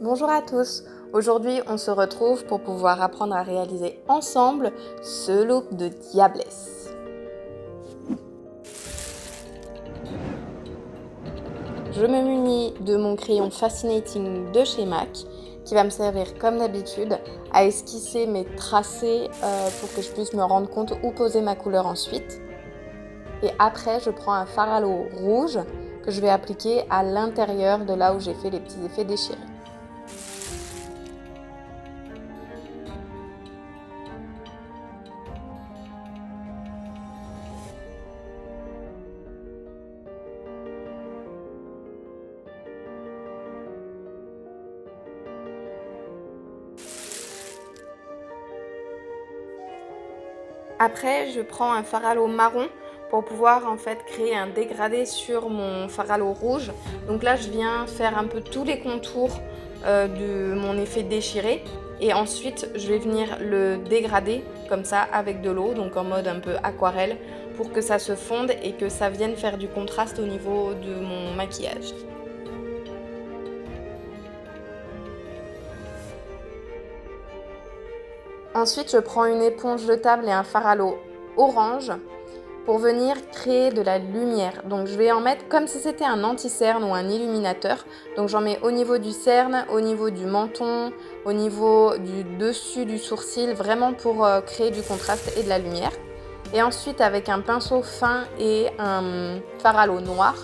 Bonjour à tous, aujourd'hui on se retrouve pour pouvoir apprendre à réaliser ensemble ce look de Diablesse. Je me munis de mon crayon Fascinating de chez MAC qui va me servir comme d'habitude à esquisser mes tracés pour que je puisse me rendre compte où poser ma couleur ensuite. Et après je prends un fard à l'eau rouge que je vais appliquer à l'intérieur de là où j'ai fait les petits effets déchirés. Après, je prends un fard à l'eau marron pour pouvoir en fait créer un dégradé sur mon fard à l'eau rouge. Donc là, je viens faire un peu tous les contours de mon effet déchiré. Et ensuite, je vais venir le dégrader comme ça avec de l'eau, donc en mode un peu aquarelle, pour que ça se fonde et que ça vienne faire du contraste au niveau de mon maquillage. Ensuite, je prends une éponge jetable et un fard à l'eau orange pour venir créer de la lumière. Donc je vais en mettre comme si c'était un anti-cerne ou un illuminateur. Donc j'en mets au niveau du cerne, au niveau du menton, au niveau du dessus du sourcil, vraiment pour créer du contraste et de la lumière. Et ensuite, avec un pinceau fin et un fard à l'eau noir,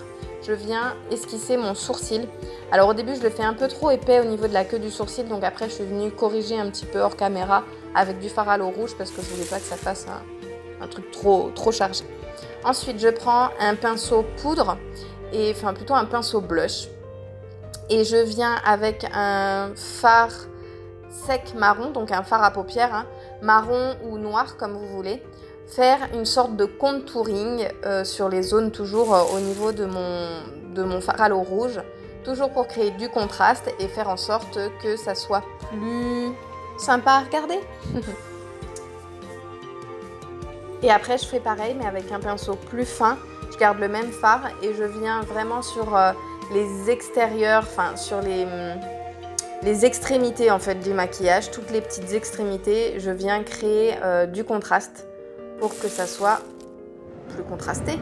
je viens esquisser mon sourcil. Alors au début, je le fais un peu trop épais au niveau de la queue du sourcil, donc après je suis venue corriger un petit peu hors caméra avec du fard à l'eau rouge parce que je voulais pas que ça fasse un truc trop chargé. Ensuite, je prends un pinceau poudre, enfin plutôt un pinceau blush, et je viens avec un fard sec marron, donc un fard à paupières, marron ou noir comme vous voulez, faire une sorte de contouring sur les zones toujours au niveau de mon fard à l'eau rouge, toujours pour créer du contraste et faire en sorte que ça soit plus sympa à regarder. Et après je fais pareil mais avec un pinceau plus fin, je garde le même fard et je viens vraiment sur les extérieurs, enfin sur les extrémités en fait du maquillage, toutes les petites extrémités, je viens créer du contraste pour que ça soit plus contrasté.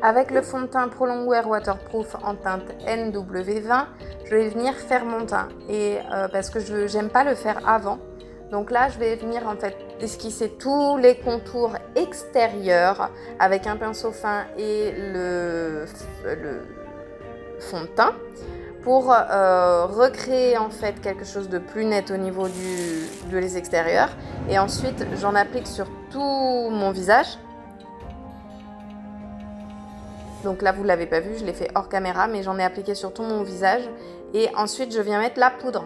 Avec le fond de teint Pro Longwear Waterproof en teinte NW20, je vais venir faire mon teint et parce que j'aime pas le faire avant. Donc là, je vais venir en fait esquisser tous les contours extérieurs avec un pinceau fin et le fond de teint pour recréer en fait quelque chose de plus net au niveau de les extérieurs. Et ensuite, j'en applique sur tout mon visage. Donc là, vous ne l'avez pas vu, je l'ai fait hors caméra, mais j'en ai appliqué sur tout mon visage. Et ensuite, je viens mettre la poudre.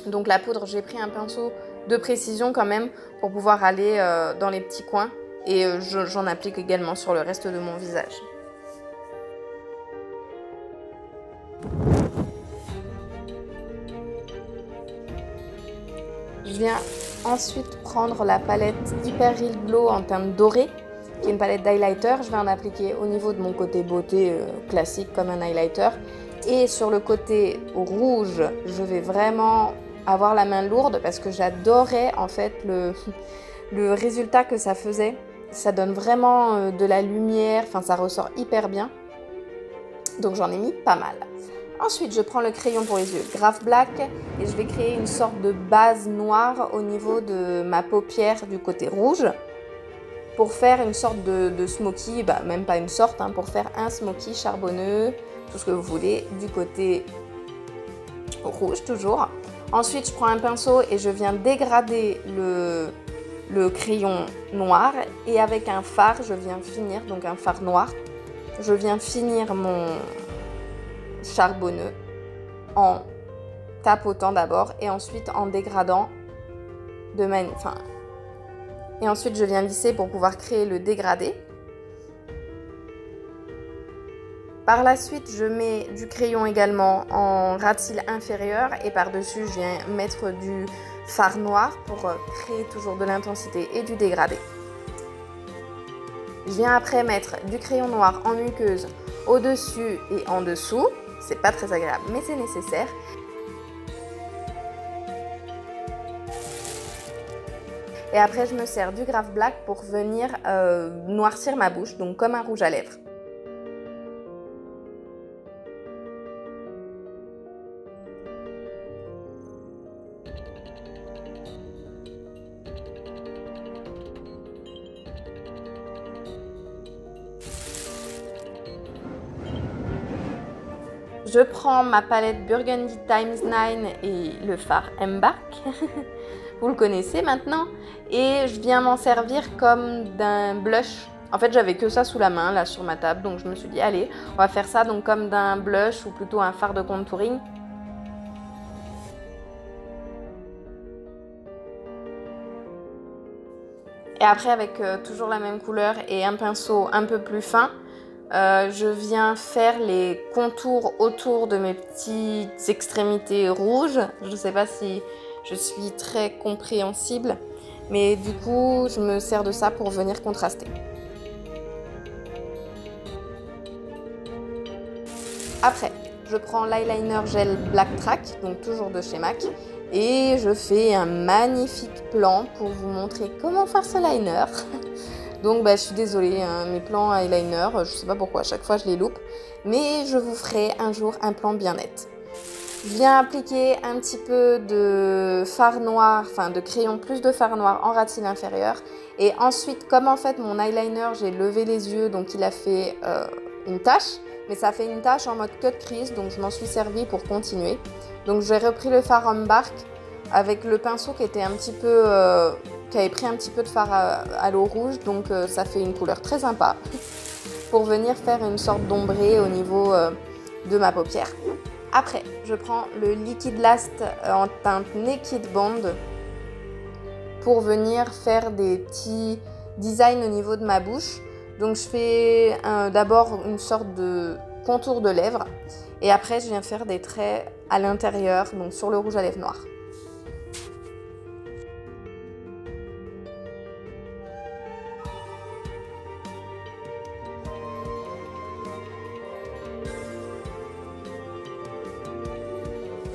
Donc la poudre, j'ai pris un pinceau de précision quand même pour pouvoir aller dans les petits coins. Et j'en applique également sur le reste de mon visage. Je viens ensuite prendre la palette Hyper Real Glow en teinte dorée, qui est une palette d'highlighter. Je vais en appliquer au niveau de mon côté beauté classique comme un highlighter. Et sur le côté rouge, je vais vraiment avoir la main lourde parce que j'adorais en fait le résultat que ça faisait. Ça donne vraiment de la lumière, enfin ça ressort hyper bien. Donc j'en ai mis pas mal. Ensuite, je prends le crayon pour les yeux Graph Black et je vais créer une sorte de base noire au niveau de ma paupière du côté rouge pour faire une sorte de smoky, même pas une sorte, pour faire un smoky charbonneux, tout ce que vous voulez, du côté rouge toujours. Ensuite, je prends un pinceau et je viens dégrader le crayon noir et avec un fard, je viens finir, donc un fard noir, je viens finir mon charbonneux en tapotant d'abord et ensuite en dégradant et ensuite je viens lisser pour pouvoir créer le dégradé. Par la suite, je mets du crayon également en ras de cils inférieur et par-dessus, je viens mettre du fard noir pour créer toujours de l'intensité et du dégradé. Je viens après mettre du crayon noir en muqueuse au-dessus et en dessous c'est pas très agréable, mais c'est nécessaire. Et après, je me sers du Graph Black pour venir noircir ma bouche, donc comme un rouge à lèvres. Je prends ma palette Burgundy Times 9 et le fard Embark, vous le connaissez maintenant, et je viens m'en servir comme d'un blush. En fait, j'avais que ça sous la main, là, sur ma table, donc je me suis dit, allez, on va faire ça donc comme d'un blush ou plutôt un fard de contouring. Et après, avec toujours la même couleur et un pinceau un peu plus fin, je viens faire les contours autour de mes petites extrémités rouges. Je ne sais pas si je suis très compréhensible, mais du coup, je me sers de ça pour venir contraster. Après, je prends l'eyeliner gel Black Track, donc toujours de chez MAC, et je fais un magnifique plan pour vous montrer comment faire ce liner. Donc je suis désolée, hein, mes plans eyeliner, je sais pas pourquoi, à chaque fois je les loupe, mais je vous ferai un jour un plan bien net. Je viens appliquer un petit peu de fard noir, enfin de crayon plus de fard noir en ras de cils inférieur. Et ensuite, comme en fait mon eyeliner, j'ai levé les yeux, donc il a fait une tache, mais ça fait une tache en mode cut crease, donc je m'en suis servie pour continuer. Donc j'ai repris le fard Embark avec le pinceau qui était un petit peu, qui avait pris un petit peu de fard à l'eau rouge, donc ça fait une couleur très sympa pour venir faire une sorte d'ombré au niveau de ma paupière. Après, je prends le Liquid Last en teinte Naked Bond pour venir faire des petits designs au niveau de ma bouche. Donc je fais d'abord une sorte de contour de lèvres et après je viens faire des traits à l'intérieur, donc sur le rouge à lèvres noir.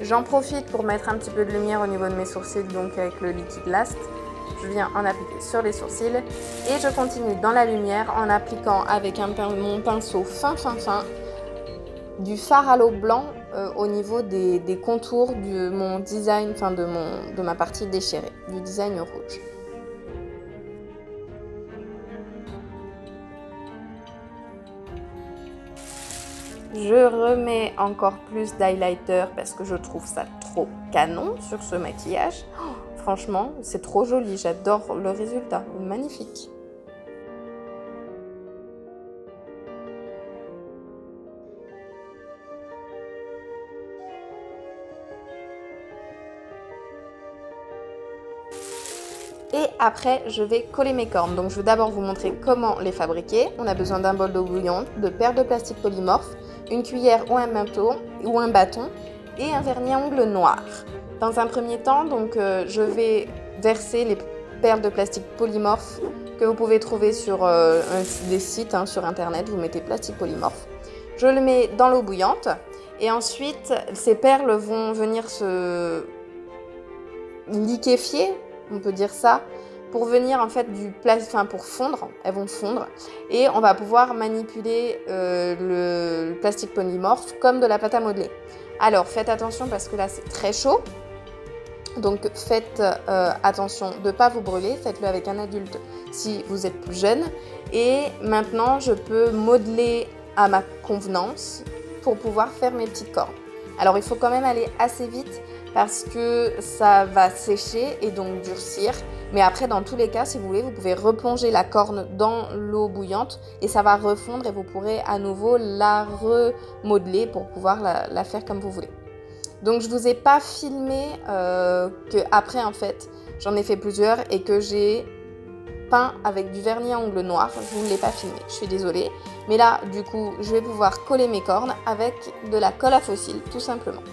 J'en profite pour mettre un petit peu de lumière au niveau de mes sourcils, donc avec le Liquid Last. Je viens en appliquer sur les sourcils et je continue dans la lumière en appliquant avec mon pinceau fin du fard à l'eau blanc au niveau des contours de mon design, enfin de ma partie déchirée, du design rouge. Je remets encore plus d'highlighter parce que je trouve ça trop canon sur ce maquillage. Oh, franchement, c'est trop joli, j'adore le résultat, magnifique. Et après, je vais coller mes cornes. Donc, je vais d'abord vous montrer comment les fabriquer. On a besoin d'un bol d'eau bouillante, de paires de plastique polymorphe, une cuillère ou un bâton et un vernis à ongles noir. Dans un premier temps, donc, je vais verser les paires de plastique polymorphe que vous pouvez trouver sur des sites sur internet. Vous mettez plastique polymorphe. Je le mets dans l'eau bouillante et ensuite, ces perles vont venir se liquéfier, on peut dire ça, pour venir en fait pour fondre, elles vont fondre et on va pouvoir manipuler le plastique polymorphe comme de la pâte à modeler. Alors faites attention parce que là c'est très chaud, donc faites attention de ne pas vous brûler, faites-le avec un adulte si vous êtes plus jeune. Et maintenant je peux modeler à ma convenance pour pouvoir faire mes petites cornes. Alors il faut quand même aller assez vite parce que ça va sécher et donc durcir. Mais après, dans tous les cas, si vous voulez, vous pouvez replonger la corne dans l'eau bouillante et ça va refondre et vous pourrez à nouveau la remodeler pour pouvoir la faire comme vous voulez. Donc je vous ai pas filmé que après en fait, j'en ai fait plusieurs et que j'ai peint avec du vernis à ongles noir. Je vous l'ai pas filmé, je suis désolée. Mais là, du coup, je vais pouvoir coller mes cornes avec de la colle à fossiles, tout simplement.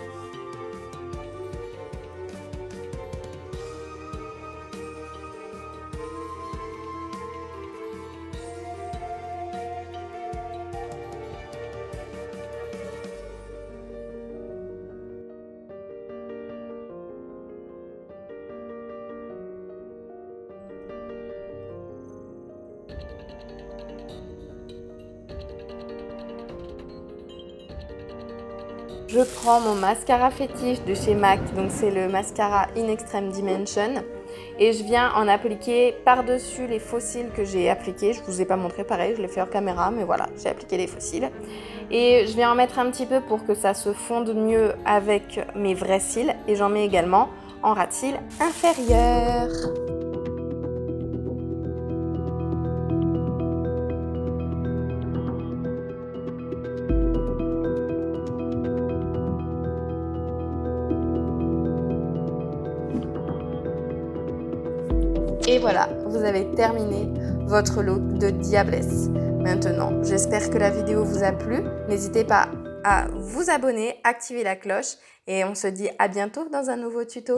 Je prends mon mascara fétiche de chez MAC, donc c'est le mascara In Extreme Dimension. Et je viens en appliquer par-dessus les faux cils que j'ai appliqués. Je ne vous ai pas montré pareil, je l'ai fait hors caméra, mais voilà, j'ai appliqué les faux cils. Et je viens en mettre un petit peu pour que ça se fonde mieux avec mes vrais cils. Et j'en mets également en ras de cils inférieur. Et voilà, vous avez terminé votre look de diablesse. Maintenant, j'espère que la vidéo vous a plu. N'hésitez pas à vous abonner, activer la cloche et on se dit à bientôt dans un nouveau tuto.